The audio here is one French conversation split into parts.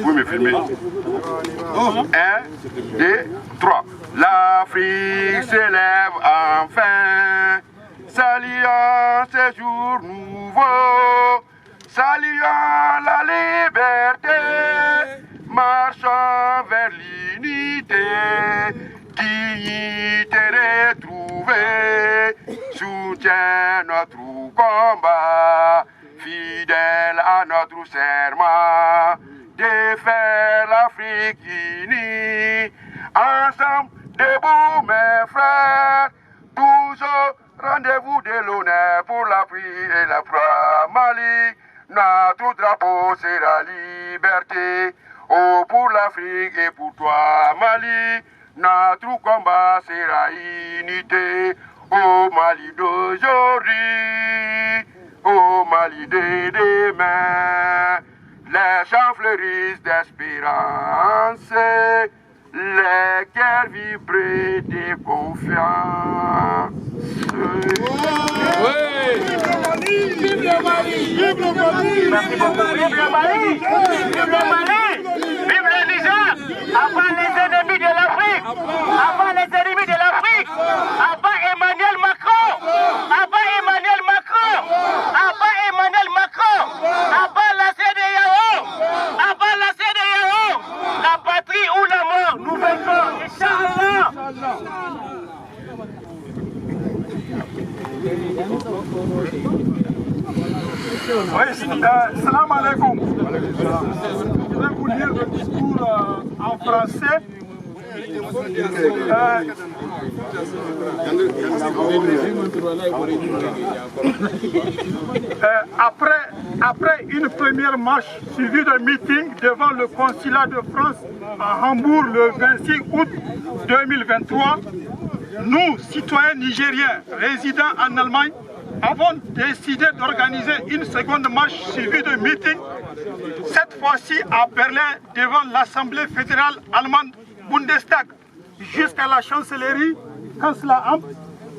Vous me filmez. 1, 2, 3. L'Afrique s'élève enfin, saluant ces jours nouveaux, saluant la liberté, marchant vers l'unité, dignité retrouvée, soutient notre combat, fidèle à notre serment, défaire l'Afrique unie, ensemble debout mes frères, tous au rendez-vous de l'honneur pour l'Afrique et la foi. Mali, notre drapeau c'est la liberté, oh pour l'Afrique et pour toi Mali, notre combat c'est la unité, oh Mali d'aujourd'hui, oh Mali de demain, les champs fleurissent d'espérance, les cœurs vibrent de confiance. Vive le Mali! Vive le Mali! Vive le Mali! Merci beaucoup. Vive le Mali! Vive le Mali! Vive le Niger! Avant les ennemis de l'Afrique! Avant les ennemis de l'Afrique! Avant Emmanuel Macron! Avant Emmanuel Macron! Avant Emmanuel Macron! Avant la CEDEAO! Avant la CEDEAO! La patrie ou la mort! Nous vaincrons! Inch'Allah! Oui, salam alaikum. Je vais vous lire le discours en français. Après une première marche suivie d'un meeting devant le consulat de France à Hambourg le 26 août 2023, nous, citoyens nigériens résidant en Allemagne, avons décidé d'organiser une seconde marche suivie de meeting, cette fois-ci à Berlin devant l'Assemblée fédérale allemande Bundestag, jusqu'à la chancellerie Kanzleramt,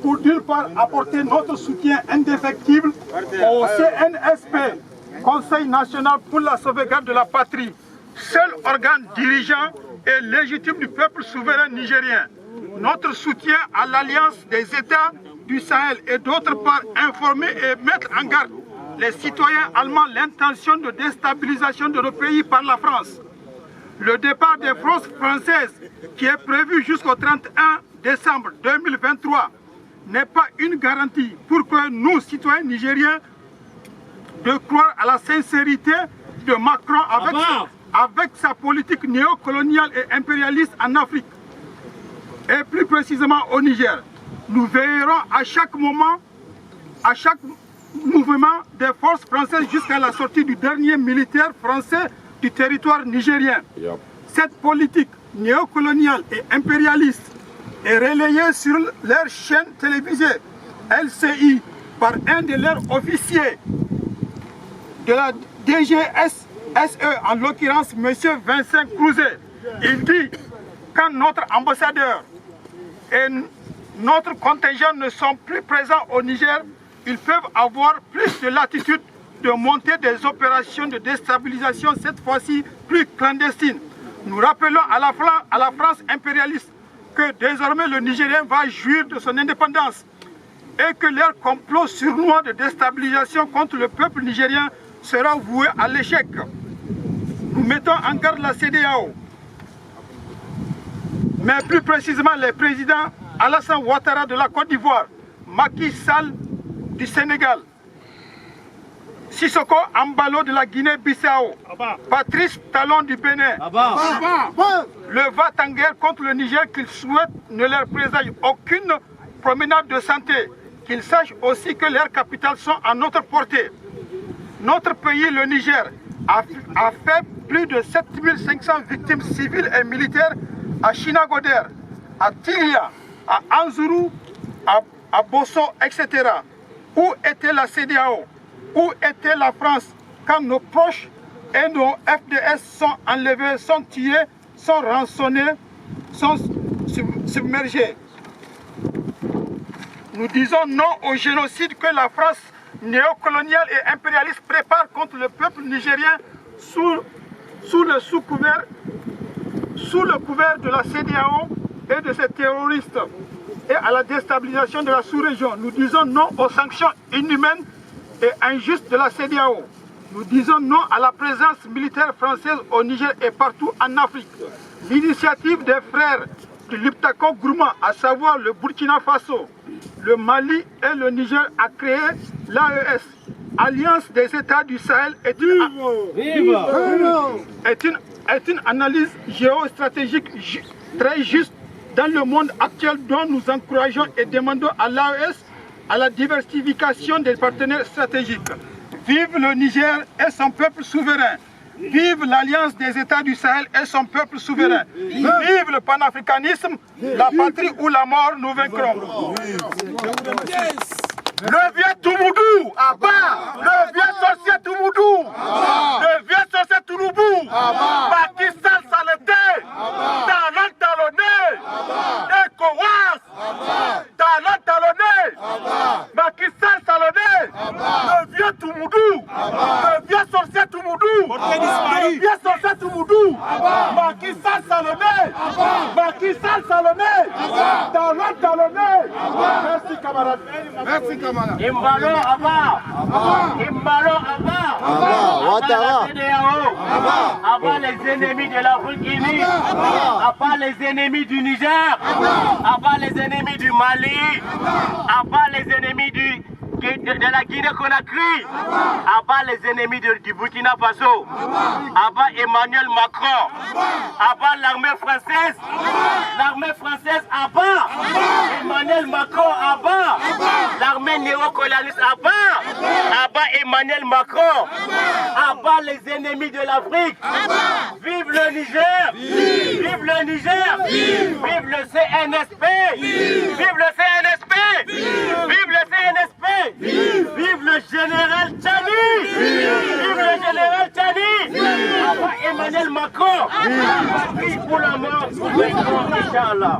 pour d'une part apporter notre soutien indéfectible au CNSP, Conseil national pour la sauvegarde de la patrie, seul organe dirigeant et légitime du peuple souverain nigérien. Notre soutien à l'Alliance des États du Sahel et d'autre part informer et mettre en garde les citoyens allemands l'intention de déstabilisation de nos pays par la France. Le départ des forces françaises qui est prévu jusqu'au 31 décembre 2023 n'est pas une garantie pour que nous, citoyens nigériens, de croire à la sincérité de Macron avec sa politique néocoloniale et impérialiste en Afrique, et plus précisément au Niger. Nous veillerons à chaque moment, à chaque mouvement des forces françaises jusqu'à la sortie du dernier militaire français du territoire nigérien. Cette politique néocoloniale et impérialiste est relayée sur leur chaîne télévisée LCI par un de leurs officiers de la DGS SE, en l'occurrence M. Vincent Crouzet, il dit quand notre ambassadeur et notre contingent ne sont plus présents au Niger, ils peuvent avoir plus de latitude de monter des opérations de déstabilisation, cette fois-ci plus clandestines. Nous rappelons à la France impérialiste que désormais le Nigérien va jouir de son indépendance et que leur complot sournois de déstabilisation contre le peuple nigérien sera voué à l'échec. Nous mettons en garde la CEDEAO, mais plus précisément les présidents Alassane Ouattara de la Côte d'Ivoire, Macky Sall du Sénégal, Sissoko Ambalo de la Guinée-Bissau, Patrice Talon du Bénin, le va-t-en-guerre contre le Niger qu'ils souhaitent ne leur présage aucune promenade de santé, qu'ils sachent aussi que leurs capitales sont à notre portée. Notre pays, le Niger, a fait plus de 7500 victimes civiles et militaires à Chinagoder, à Tilia, à Anzuru, à Bosso, etc. Où était la CEDEAO? Où était la France quand nos proches et nos FDS sont enlevés, sont tués, sont rançonnés, sont submergés? Nous disons non au génocide que la France néocoloniale et impérialiste prépare contre le peuple nigérien sous le couvert de la CEDEAO et de ses terroristes et à la déstabilisation de la sous-région. Nous disons non aux sanctions inhumaines et injustes de la CEDEAO. Nous disons non à la présence militaire française au Niger et partout en Afrique. L'initiative des frères du Liptako Gourma, à savoir le Burkina Faso, le Mali et le Niger, a créé l'AES, Alliance des États du Sahel, est une analyse géostratégique très juste dans le monde actuel dont nous encourageons et demandons à l'AES à la diversification des partenaires stratégiques. Vive le Niger et son peuple souverain. Vive l'Alliance des États du Sahel et son peuple souverain. Vive le panafricanisme, la patrie ou la mort, nous vaincrons. Le vieux Toumoudou, à bas. Le vieux sorcier Toumoudou, le vieux sorcier Toumoudou, Pakistan Saleté, Talon Talonné, ECOWAS, Talon Talonné, Pakistan Salonné, le vieux Toumoudou, le vieux sorcier Toumoudou, le vieux sorcier Toumoudou, Pakistan Salonné, Pakistan Salonné, Talon Talonné. Merci camarades. Merci camarades. Imbalo Abba, Imbalo Abba, Ouattara, Abba les ennemis de l'Afrique unie, Abba les ennemis du Niger, Abba les ennemis du Mali, Abba les ennemis de la Guinée-Conakry, Abba les ennemis du Burkina Faso, Abba Emmanuel Macron, Abba l'armée française, Abba Emmanuel Macron, Abba l'armée néocolonialiste, Abba Emmanuel Macron, Abba les ennemis de l'Afrique. Vive le Niger, vive le Niger, vive le CNSP, vive le CNSP, vive le CNSP, vive le général Tchani, vive le général Tchani, Abba Emmanuel Macron, patrie pour la mort, nous vaincrons, Inch'Allah.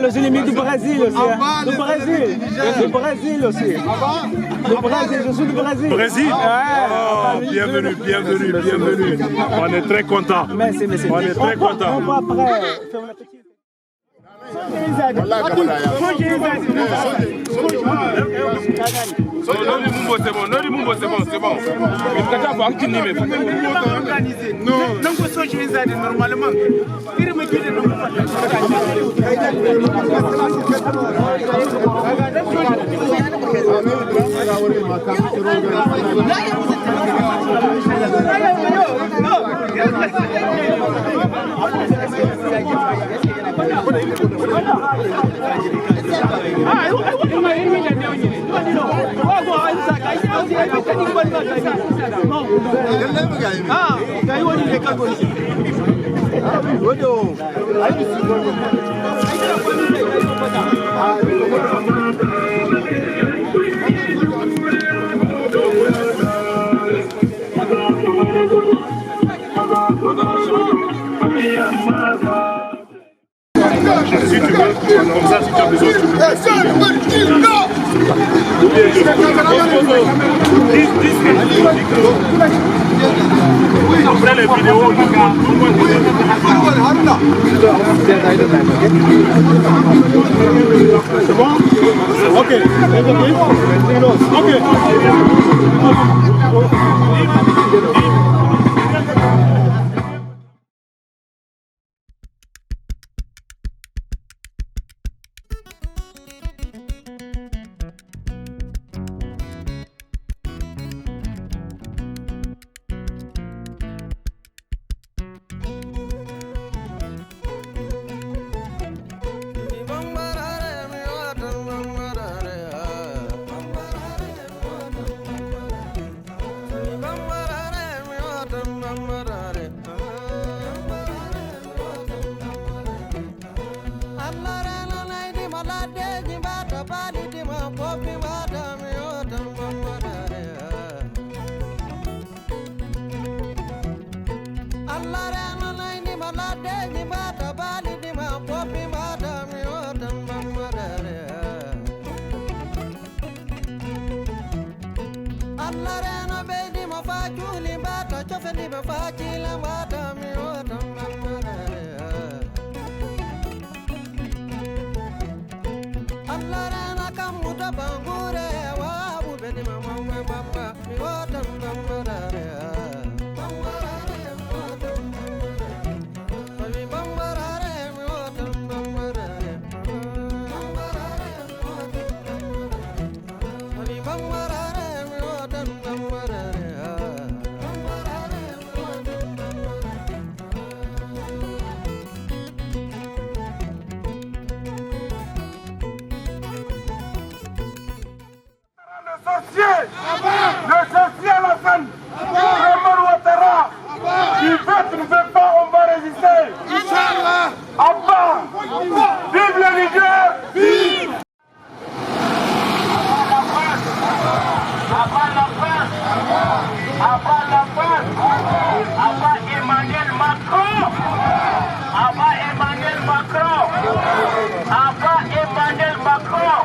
Les ennemis du Brésil aussi. Du Brésil aussi. Le Brésil, je suis du Brésil. Brésil? Bienvenue. On est très contents. Merci. On est très contents. On va après faire une petite... C'est bon. Si tu veux, comme ça, si tu as besoin, tu après les vidéos, c'est bon? Ok. Le sorcier à la fin, Omar Ouattara, il veut, ne veut pas, on va résister. Inch'Allah. Abba, vive le Niger, vive. Abba Emmanuel Macron. Abba Emmanuel Macron. Abba Emmanuel Macron.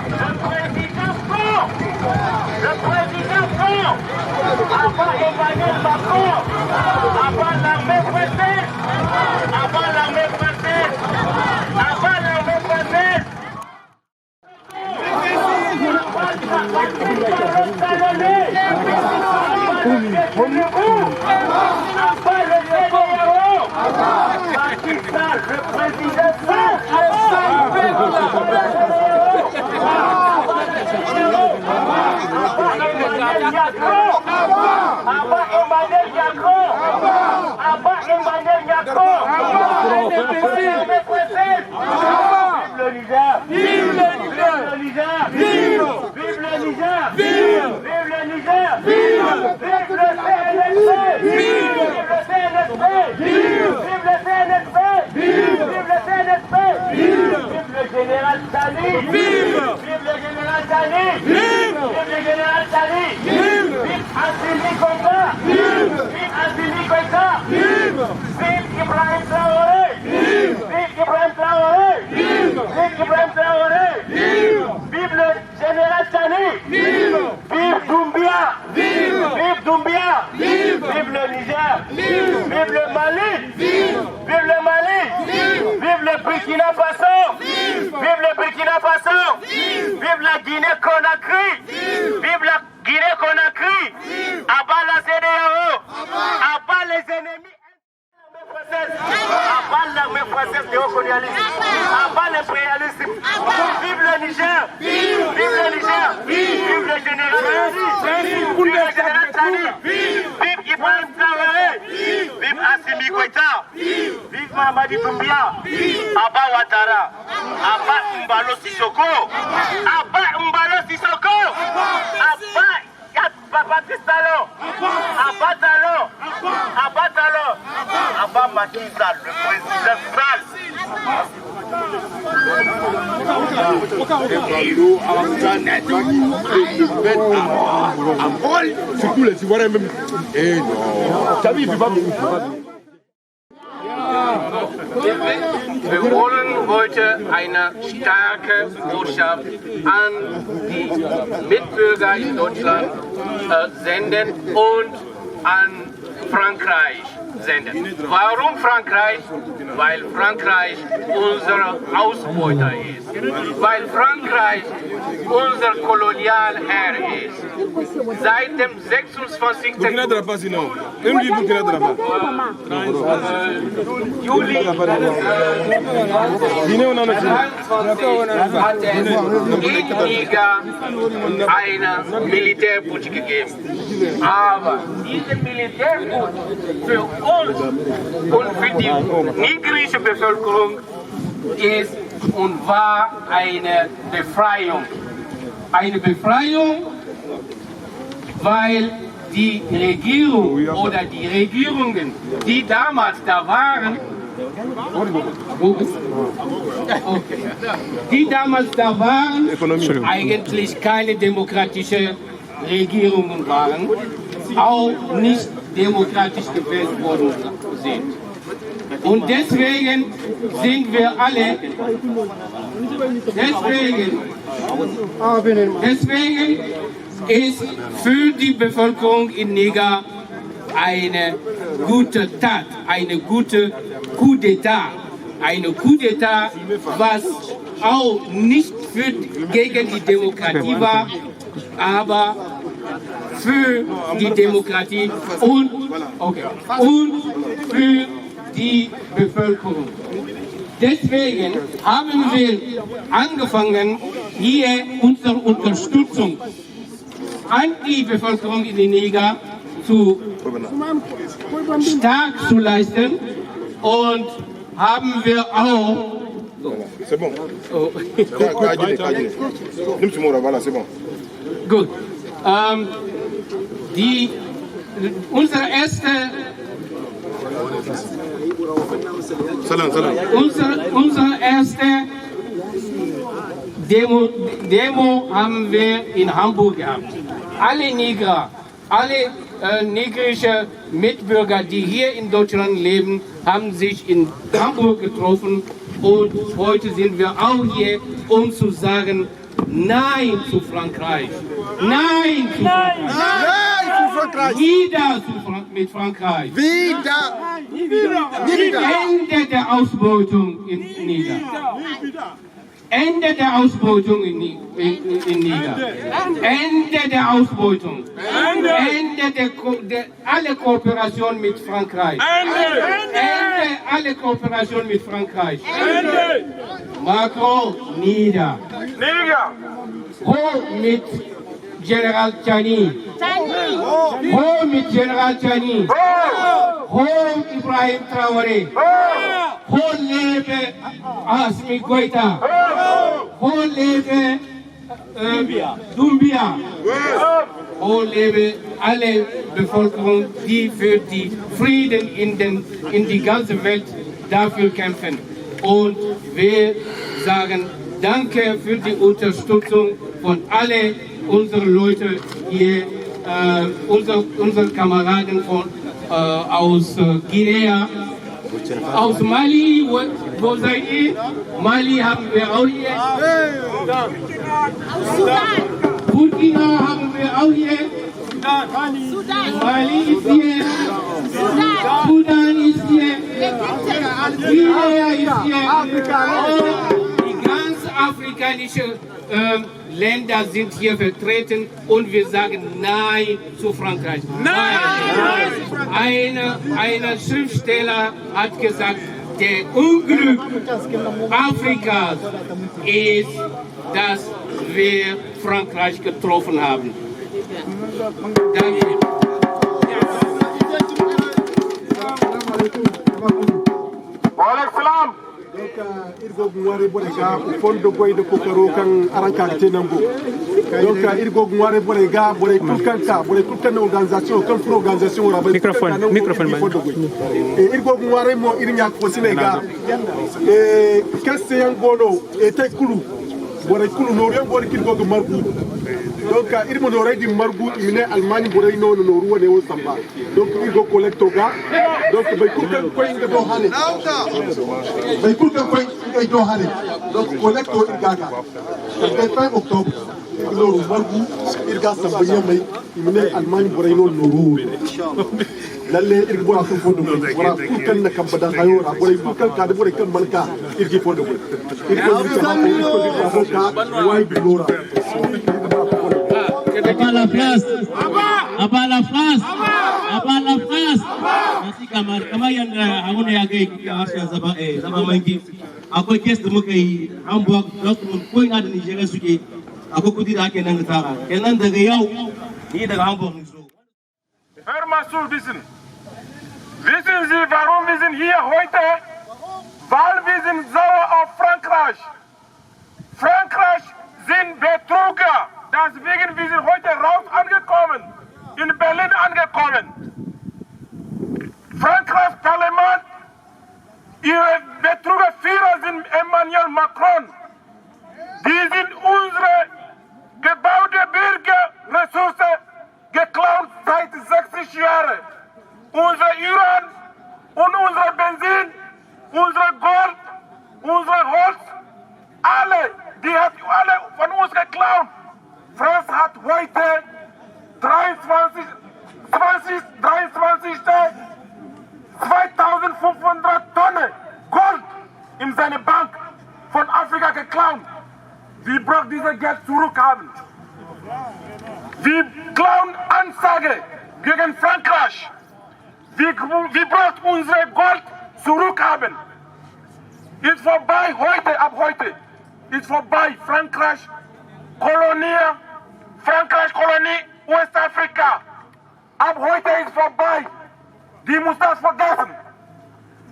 Le président fort. Le président fort. Abba Emmanuel Macron. Abba l'armée française. Abba l'armée française. Abba l'armée française. Le président général Tani! Vive! Vive le général Tani! Vive! Vive le général Tani! Vive! Vive Assimi Goïta! Vive! Vive Assimi Goïta! Vive! Vive Ibrahim Traoré! Vive! Vive Ibrahim Traoré! Vive! Vive Ibrahim Traoré! Vive! Vive le général Tani! Vive! Vive Doumbia! Vive! Vive Doumbia! Vive! Vive le Niger! Vive! Vive le Mali! Vive! Vive le Mali! Vive! Vive le Burkina Faso! Vive le Burkina Faso! Vive la Guinée-Conakry! Vive la Guinée-Conakry! Abat la CEDEAO! Abat les ennemis! Abat l'armée française néocolonialiste! Abat l'impérialisme! Vive le Niger! Vive le Niger! Vive le général Tani! Vive le général Tani! Vive Ibrahim Traoré, vive Assimi Goïta, vive Mamadi Doumbia, Abba Ouattara, Abba Mbalo Sissoko, Abba Mbalo Sissoko, Abba Tistalo, Abba Talo, Abba Talo, Abba Macky Sall, le président Sall. Surtout les Ivoiriens même. Eh non. Xavi, il ne peut pas. Wir wollen heute eine starke Botschaft an die Mitbürger in Deutschland senden und an Frankreich senden. Warum Frankreich? Weil Frankreich unser Ausbeuter ist. Weil Frankreich unser Kolonialherr ist. Seit dem 26. Juli 23 hat es in Niger eine Militärputsch gegeben. Aber diese Militärputsch für uns und für die nigerische Bevölkerung ist und war eine Befreiung. Eine Befreiung, weil die Regierung oder die Regierungen, die damals da waren, eigentlich keine demokratische Regierungen waren, auch nicht demokratisch gewählt worden sind. Und deswegen sind wir alle, deswegen ist für die Bevölkerung in Niger eine gute Tat, eine gute Coup d'État. Eine Coup d'État, was auch nicht gegen die Demokratie war, aber für die Demokratie und für die Bevölkerung. Deswegen haben wir angefangen, hier unsere Unterstützung an die Bevölkerung in den Niger stark zu leisten und haben wir auch C'est bon. Gut. Unsere erste Demo haben wir in Hamburg gehabt. Alle Niger, alle nigerische Mitbürger, die hier in Deutschland leben, haben sich in Hamburg getroffen und heute sind wir auch hier, um zu sagen, Nein zu Frankreich. Nein zu Frankreich. Nein zu Frankreich. Wieder mit Frankreich. Wieder. Ende der Ausbeutung in Niger. Ende der Ausbeutung in Niger. Ende der Ausbeutung. Ende der alle Kooperation mit Frankreich. Ende alle Kooperation mit Frankreich. Macron nieder. Hoch mit General Tchani. Hoch mit General Tchani. Hoch Ibrahim Traoré. Hoch lebe Assimi Goïta. Hoch lebe Doumbia. Hoch lebe alle Bevölkerung, die für die Frieden in die ganze Welt dafür kämpfen. Und wir sagen Danke für die Unterstützung von alle unseren Leute hier, unsere Kameraden aus Guinea, aus Mali, wo seid ihr? Mali haben wir auch hier. Burkina haben wir auch hier. Mali ist hier. Sudan ist hier. Guinea ist hier. Die ganz afrikanischen Länder sind hier vertreten und wir sagen Nein zu Frankreich. Nein! Ein Schriftsteller hat gesagt, der Unglück Afrikas ist, dass wir Frankreich getroffen haben. Danke. Waaleykum salaam. Donc irgo ngware borega fondo goyde ko karo kan aranka tenango donc irgo ngware borega bore kulkanta bore kulkana organisation kan pro organisation rabay microphone fondo goy e irgo ngware mo irnya ko sinega e kasse yang gono e tay kulu bore kulu no re bore kirgo margu donc irmo no redi margu imine Allemagne bore no no ruwane wo samba donc irgo collecto ga donc bay kulkan ko inde do hale bay kulkan ko inde do hale donc collecto irgaga le 5 octobre lolu margu irga samba yamay imine Allemagne bore no no ruwane lalle irgo bora ko fondo wala kulkan na kambada hayora bore kulkan ka bore kan malka irgi fondo irgo irgo ka way bilora Abba la France, Abba la France, Abba la France. Merci kamar, kamar yanda abun ya kai Asia zaba manki. Akwai case da muka yi Hamburg, Dortmund, ko ina da Nigeria suke. Akwai kudi da ake nan da tara. Kenan daga yau ni daga Hamburg ne so. Hör mal zu, wissen Sie, warum wir sind hier heute? Weil wir sind sauer auf Frankreich. Frankreich sind Betrüger. Deswegen wir sind heute raus angekommen, in Berlin angekommen. Frankreichs Parlament, ihre Betrügerführer sind Emmanuel Macron. Die sind unsere gebaute Bürgerressourcen geklaut seit 60 Jahren. Unser Uran und unser Benzin, unser Gold, unser Holz, die hat alle von uns geklaut. France hat heute 23 2500 Tonnen Gold in seine Bank von Afrika geklaut. Wir brauchen dieses Geld zurückhaben. Wir klauen Ansage gegen Frankreich. Wir brauchen unser Gold zurückhaben. Ist vorbei heute, ab heute. Ist vorbei. Frankreich Kolonie Westafrika. Ab heute ist vorbei. Die muss das vergessen.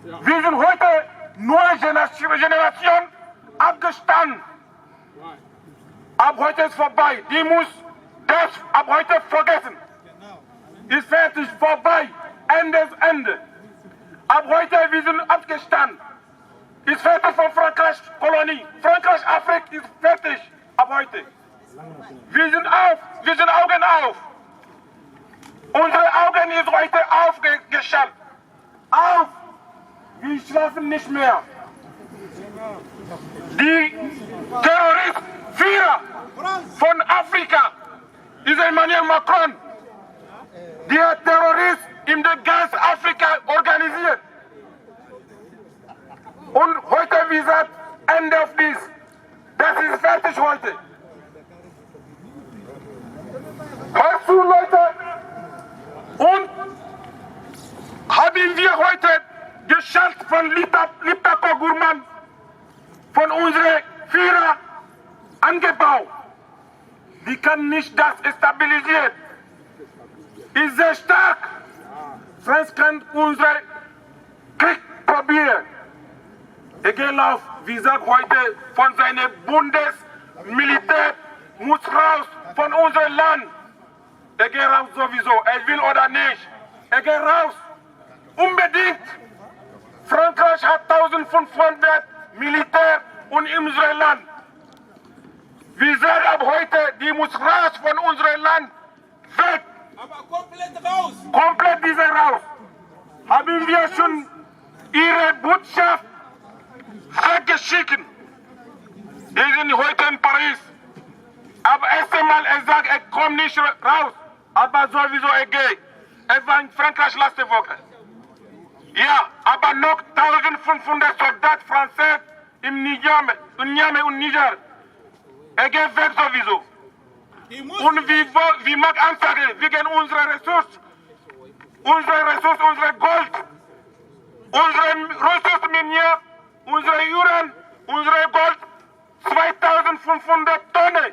Wir sind heute neue Generation abgestanden. Ab heute ist vorbei. Die muss das ab heute vergessen. Ist fertig, vorbei. Ende ist Ende. Ab heute wir sind abgestanden. Ist fertig von Frankreich Kolonie. Frankreich Afrika ist fertig. Ab heute. Wir sind Augen auf. Unsere Augen ist heute aufgeschaltet. Auf! Wir schlafen nicht mehr. Die Terroristen-Führer von Afrika ist Emmanuel Macron. Der Terrorist in ganz Afrika organisiert. Und heute, wie gesagt, end of this. Das ist fertig heute. Hörst du, Leute? Und haben wir heute geschafft von Liptako Gurman, von unseren Führern angebaut. Die kann nicht das stabilisieren. Ist sehr stark. France kann unseren Krieg probieren. Egal, wie sagt heute, von seinem Bundesmilitär muss raus von unserem Land. Er geht raus sowieso, er will oder nicht. Er geht raus. Unbedingt. Frankreich hat 1500 Militär und in unserem Land. Wir sagen ab heute, die muss raus von unserem Land. Weg. Aber komplett raus. Komplett diese raus. Haben wir schon ihre Botschaft weggeschickt. Wir sind heute in Paris. Aber erst einmal, er sagt, er kommt nicht raus. Aber sowieso er geht. Er war in Frankreich letzte Woche. Ja, aber noch 1500 Soldaten Französ im Niamey und Niger. Er geht weg sowieso. Und wir machen Ansage wegen unserer Ressourcen. Unsere Gold, unsere Ressourcen, unsere Uran, unsere Gold, 2500 Tonnen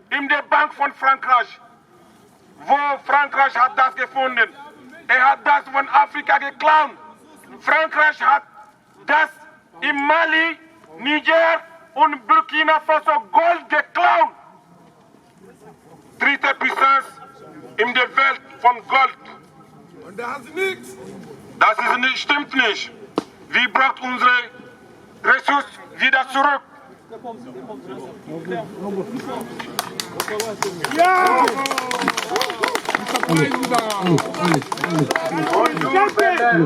in der Bank von Frankreich. Wo Frankreich hat das gefunden? Er hat das von Afrika geklaut. Frankreich hat dass im Mali, Niger und Burkina Faso Gold geklaut. Dritte Puissance in der Welt von Gold. Und da haben sie nichts. Das ist nicht, stimmt nicht. Wir brauchen unsere Ressourcen wieder zurück. Ja!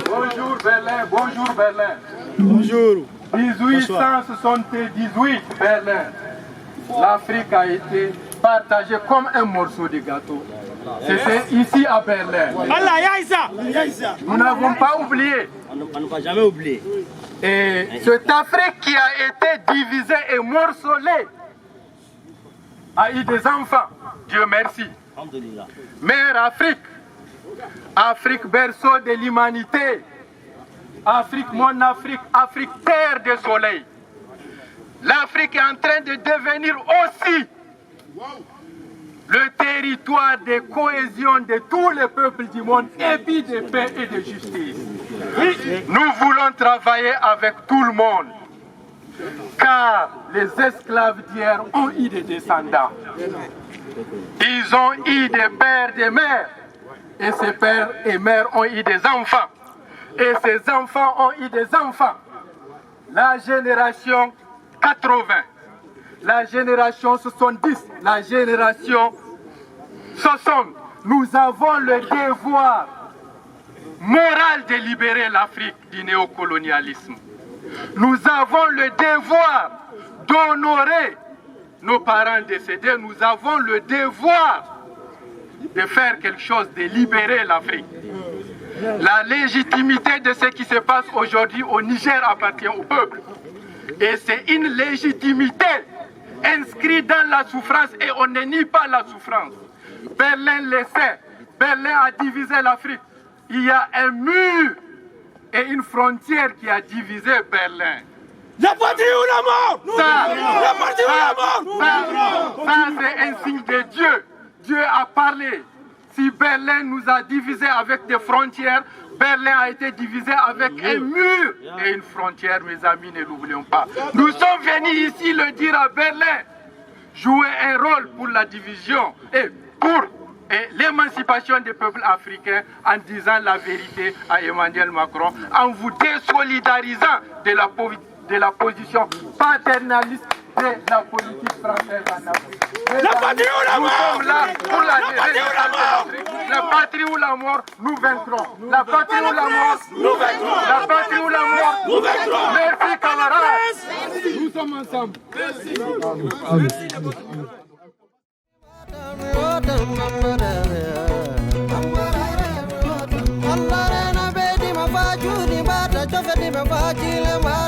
Bonjour Berlin, bonjour Berlin. Bonjour. 1878, Berlin. L'Afrique a été partagée comme un morceau de gâteau. C'était ici à Berlin. Nous n'avons pas oublié. On ne va jamais oublier. Et cette Afrique qui a été divisée et morcelée a eu des enfants. Dieu merci. Mère Afrique, Afrique berceau de l'humanité, Afrique mon Afrique, Afrique terre de soleil. L'Afrique est en train de devenir aussi le territoire de cohésion de tous les peuples du monde et puis de paix et de justice. Nous voulons travailler avec tout le monde, car les esclaves d'hier ont eu des descendants. Ils ont eu des pères, des mères, et ces pères et mères ont eu des enfants, et ces enfants ont eu des enfants. La génération 80, la génération 70, la génération 60, nous avons le devoir moral de libérer l'Afrique du néocolonialisme. Nous avons le devoir d'honorer nos parents décédés. Nous avons le devoir de faire quelque chose, de libérer l'Afrique. La légitimité de ce qui se passe aujourd'hui au Niger appartient au peuple. Et c'est une légitimité inscrite dans la souffrance et on ne nie pas la souffrance. Berlin le sait. Berlin a divisé l'Afrique. Il y a un mur et une frontière qui a divisé Berlin. La patrie ou la mort! La patrie ou la mort! Ça c'est un signe de Dieu. Dieu a parlé. Si Berlin nous a divisés avec des frontières, Berlin a été divisé avec un mur et une frontière, mes amis, ne l'oublions pas. Nous sommes venus ici le dire à Berlin, jouer un rôle pour la division et pour l'émancipation des peuples africains en disant la vérité à Emmanuel Macron, en vous désolidarisant de la position paternaliste de la politique française en Afrique. La patrie ou la mort! Nous sommes là pour la l'Afrique. La patrie ou la mort, nous vaincrons. La patrie ou la mort, nous vaincrons. La patrie ou la mort, nous vaincrons. Merci camarades. Nous sommes ensemble. Merci. Allah na bedi mafajuni bata chofedi mafajile ma